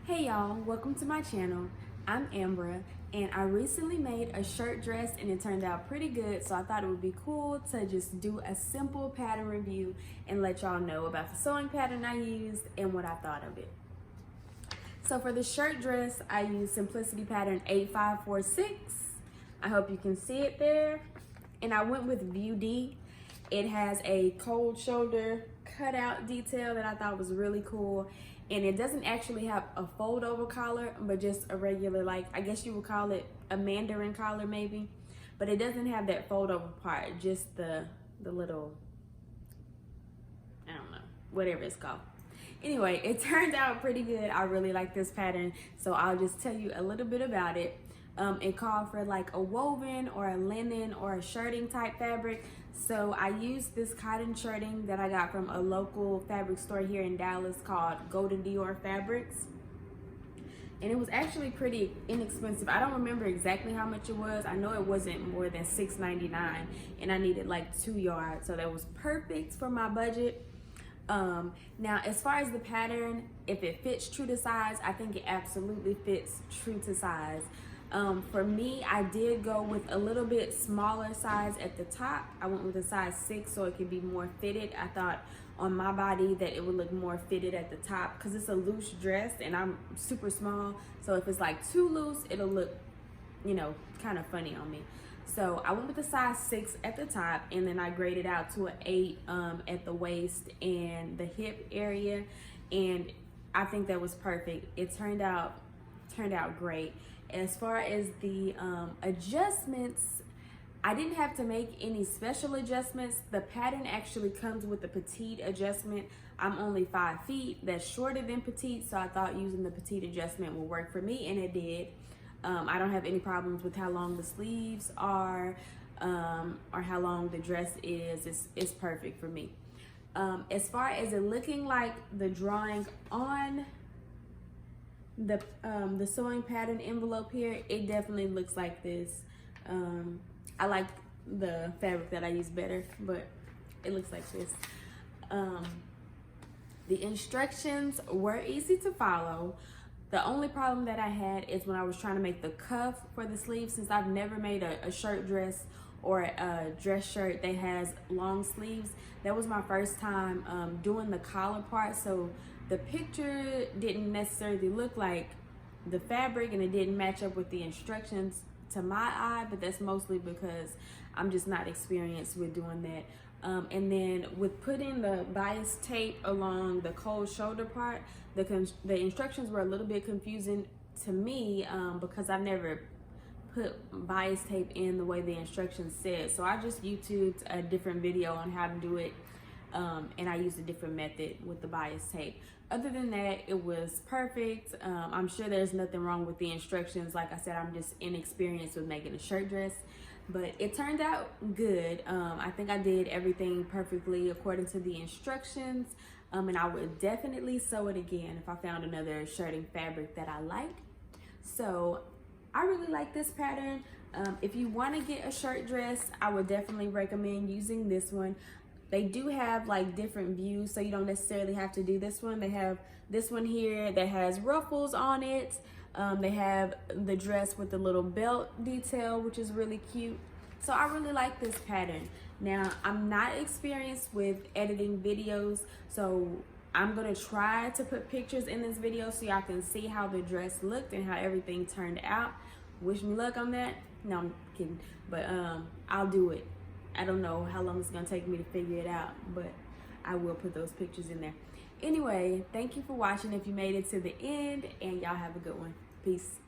Hey y'all, welcome to my channel. I'm Ambra and I recently made a shirt dress and it turned out pretty good, so I thought it would be cool to just do a simple pattern review and let y'all know about the sewing pattern I used and what I thought of it. So for the shirt dress, I used Simplicity pattern 8546. I hope you can see it there. And I went with View D. It has a cold shoulder cutout detail that I thought was really cool. And it doesn't actually have a fold over collar, but just a regular, like, I guess you would call it a mandarin collar maybe. But it doesn't have that fold over part, just the little, I don't know, whatever it's called. Anyway, it turned out pretty good. I really like this pattern, so I'll just tell you a little bit about it. It called for like a woven or a linen or a shirting type fabric. So I used this cotton shirting that I got from a local fabric store here in Dallas called Golden Dior Fabrics. And it was actually pretty inexpensive. I don't remember exactly how much it was. I know it wasn't more than $6.99 and I needed like 2 yards. So that was perfect for my budget. Now, as far as the pattern, if it fits true to size, I think it absolutely fits true to size. For me, I did go with a little bit smaller size at the top. I went with a size 6 so it could be more fitted. I thought on my body that it would look more fitted at the top because it's a loose dress and I'm super small. So if it's like too loose, it'll look, you know, kind of funny on me. So I went with a size 6 at the top and then I graded out to an 8 at the waist and the hip area. And I think that was perfect. It turned out great. As far as the adjustments, I didn't have to make any special adjustments. The pattern actually comes with a petite adjustment. I'm only 5 feet. That's shorter than petite, so I thought using the petite adjustment would work for me, and it did. I don't have any problems with how long the sleeves are or how long the dress is. It's perfect for me. As far as it looking like the drawing on the sewing pattern envelope here, it definitely looks like this. I like the fabric that I use better, but it looks like this. The instructions were easy to follow. The only problem that I had is when I was trying to make the cuff for the sleeve, since I've never made a shirt dress or a dress shirt that has long sleeves. That was my first time doing the collar part, so the picture didn't necessarily look like the fabric and it didn't match up with the instructions to my eye, but that's mostly because I'm just not experienced with doing that. And then with putting the bias tape along the cold shoulder part, the instructions were a little bit confusing to me because I've never put bias tape in the way the instructions said. So I just YouTubed a different video on how to do it. And I used a different method with the bias tape. Other than that, it was perfect. I'm sure there's nothing wrong with the instructions. Like I said, I'm just inexperienced with making a shirt dress, but it turned out good. I think I did everything perfectly according to the instructions. And I would definitely sew it again if I found another shirting fabric that I like. So I really like this pattern. If you want to get a shirt dress, I would definitely recommend using this one. They do have like different views, so you don't necessarily have to do this one. They have this one here that has ruffles on it. They have the dress with the little belt detail, which is really cute. So I really like this pattern. Now, I'm not experienced with editing videos, so I'm gonna try to put pictures in this video so y'all can see how the dress looked and how everything turned out. Wish me luck on that. No, I'm kidding, but I'll do it. I don't know how long it's gonna take me to figure it out, but I will put those pictures in there. Anyway, thank you for watching if you made it to the end, and y'all have a good one. Peace.